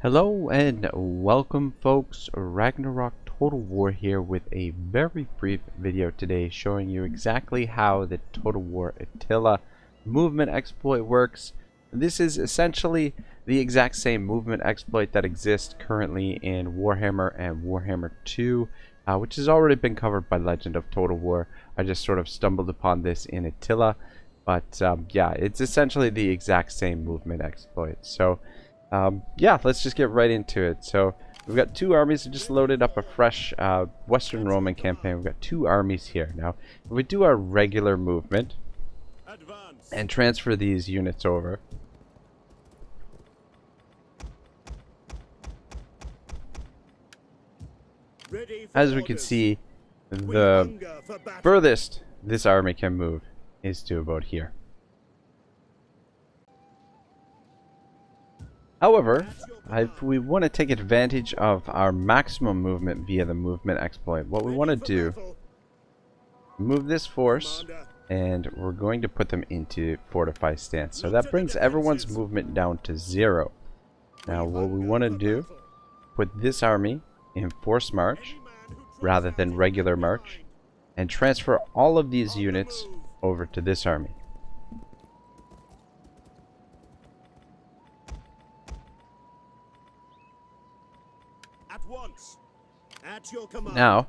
Hello and welcome folks, Ragnarok Total War here with a very brief video today showing you exactly how the Total War Attila movement exploit works. This is essentially the exact same movement exploit that exists currently in Warhammer and Warhammer 2, which has already been covered by Legend of Total War. I just sort of stumbled upon this in Attila, but yeah, it's essentially the exact same movement exploit. So yeah, let's just get right into it. So we've got two armies. I just loaded up a fresh Western Roman campaign. We've got two armies here. Now, if we do our regular movement and transfer these units over, as we can see, the furthest this army can move is to about here. However, if we want to take advantage of our maximum movement via the movement exploit, what we want to do, move this force, and we're going to put them into fortified stance. So that brings everyone's movement down to 0. Now what we want to do, put this army in forced march rather than regular march, and transfer all of these units over to this army. Now,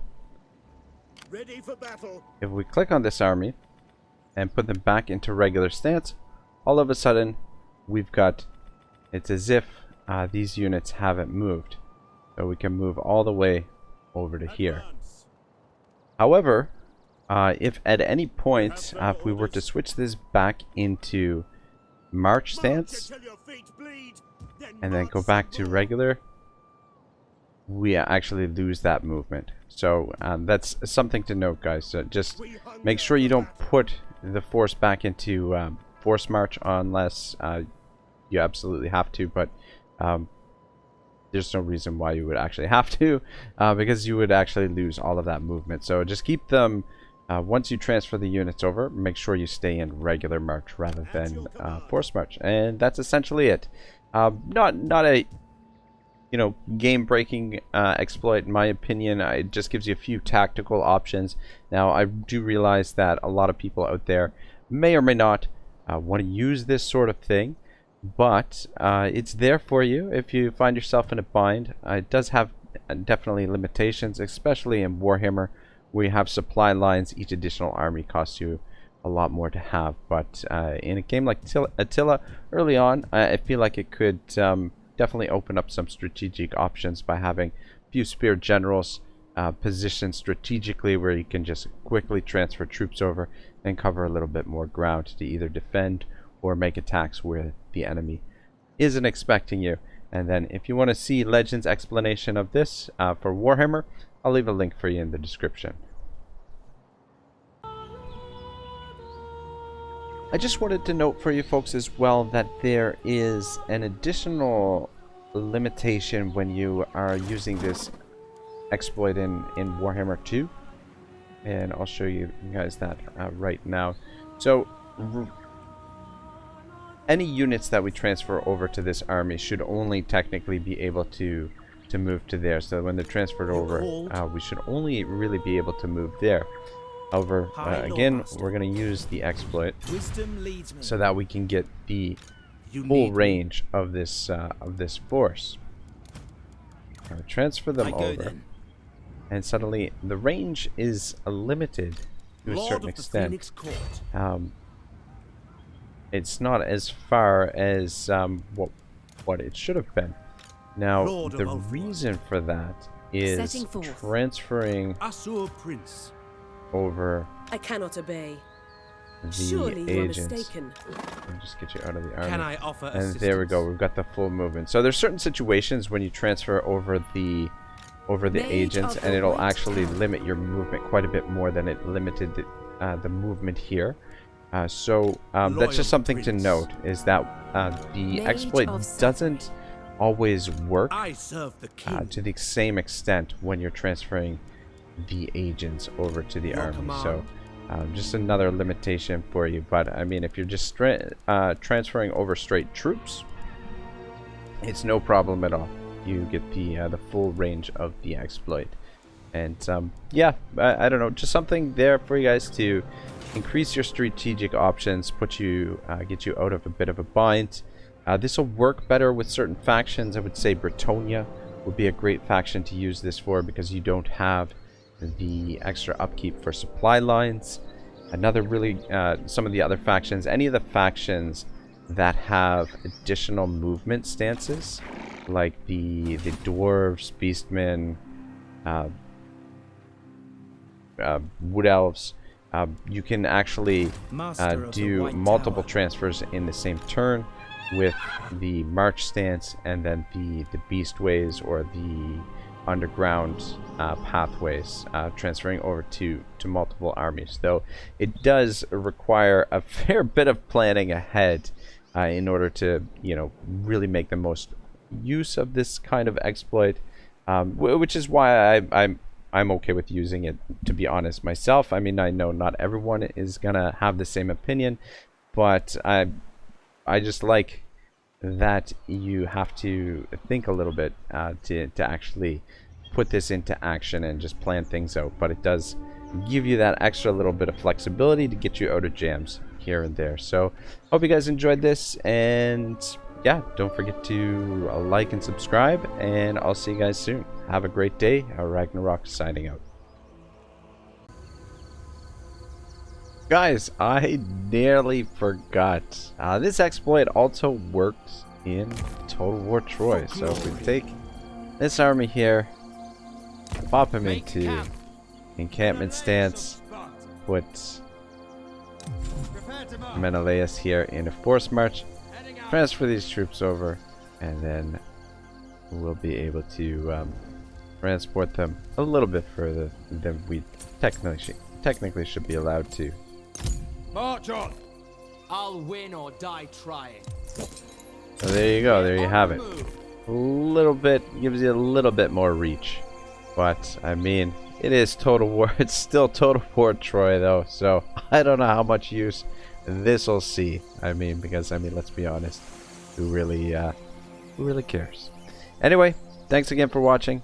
ready for battle. If we click on this army and put them back into regular stance, all of a sudden we've got, it's as if these units haven't moved. So we can move all the way over to here. However, if at any point, if we were to switch this back into march stance and then go back to regular, we actually lose that movement. So that's something to note, guys. So just make sure you don't put the force back into force march unless you absolutely have to, but there's no reason why you would actually have to, because you would actually lose all of that movement. So just keep them, once you transfer the units over, make sure you stay in regular march rather than force march. And that's essentially it. Not a game-breaking exploit in my opinion. It just gives you a few tactical options. Now I do realize that a lot of people out there may or may not want to use this sort of thing, but it's there for you if you find yourself in a bind. It does have definitely limitations, especially in Warhammer where you have supply lines. Each additional army costs you a lot more to have, but in a game like Attila early on, I feel like it could definitely open up some strategic options by having a few spear generals positioned strategically where you can just quickly transfer troops over and cover a little bit more ground to either defend or make attacks where the enemy isn't expecting you. And then if you want to see Legend's explanation of this for Warhammer, I'll leave a link for you in the description. I just wanted to note for you folks as well that there is an additional limitation when you are using this exploit in Warhammer 2, and I'll show you guys that right now. So any units that we transfer over to this army should only technically be able to move to there. So when they're transferred over, we should only really be able to move there. However, again, we're going to use the exploit so that we can get the full range of this force. Transfer them over, and suddenly the range is limited to a certain extent. It's not as far as what it should have been. Now, the reason for that is transferring over I cannot obey. the agents. I'll just get you out of the army. Can I offer and assistance? there we go. We've got the full movement. So there's certain situations when you transfer over the agents, and it'll actually limit your movement quite a bit more than it limited the movement here. So that's just something to note, is that the exploit doesn't always work to the same extent when you're transferring the agents over to the army. So just another limitation for you. But I mean, if you're just transferring over straight troops, it's no problem at all. You get the full range of the exploit. And yeah, I don't know, just something there for you guys to increase your strategic options, get you out of a bit of a bind. This will work better with certain factions. I would say Bretonia would be a great faction to use this for, because you don't have the extra upkeep for supply lines. Another really, some of the other factions, any of the factions that have additional movement stances, like the dwarves, beastmen, wood elves, you can actually do multiple transfers in the same turn with the march stance, and then the beastways or the underground pathways transferring over to multiple armies. Though it does require a fair bit of planning ahead in order to, you know, really make the most use of this kind of exploit, which is why I'm okay with using it, to be honest myself. I mean, I know not everyone is gonna have the same opinion, but I just like that you have to think a little bit to actually put this into action and just plan things out. But it does give you that extra little bit of flexibility to get you out of jams here and there. So hope you guys enjoyed this, and yeah, don't forget to like and subscribe, and I'll see you guys soon. Have a great day. Ragnarok signing out. Guys, I nearly forgot. This exploit also works in Total War Troy. So if we take this army here, pop him into encampment stance, put Menelaus here in a force march, transfer these troops over, and then we'll be able to transport them a little bit further than we technically should be allowed to. March on! I'll win or die trying. So there you go, there you have it. A little bit, gives you a little bit more reach. But, I mean, it is Total War. It's still Total War Troy, though. So, I don't know how much use this will see. I mean, because, I mean, let's be honest. Who really cares? Anyway, thanks again for watching.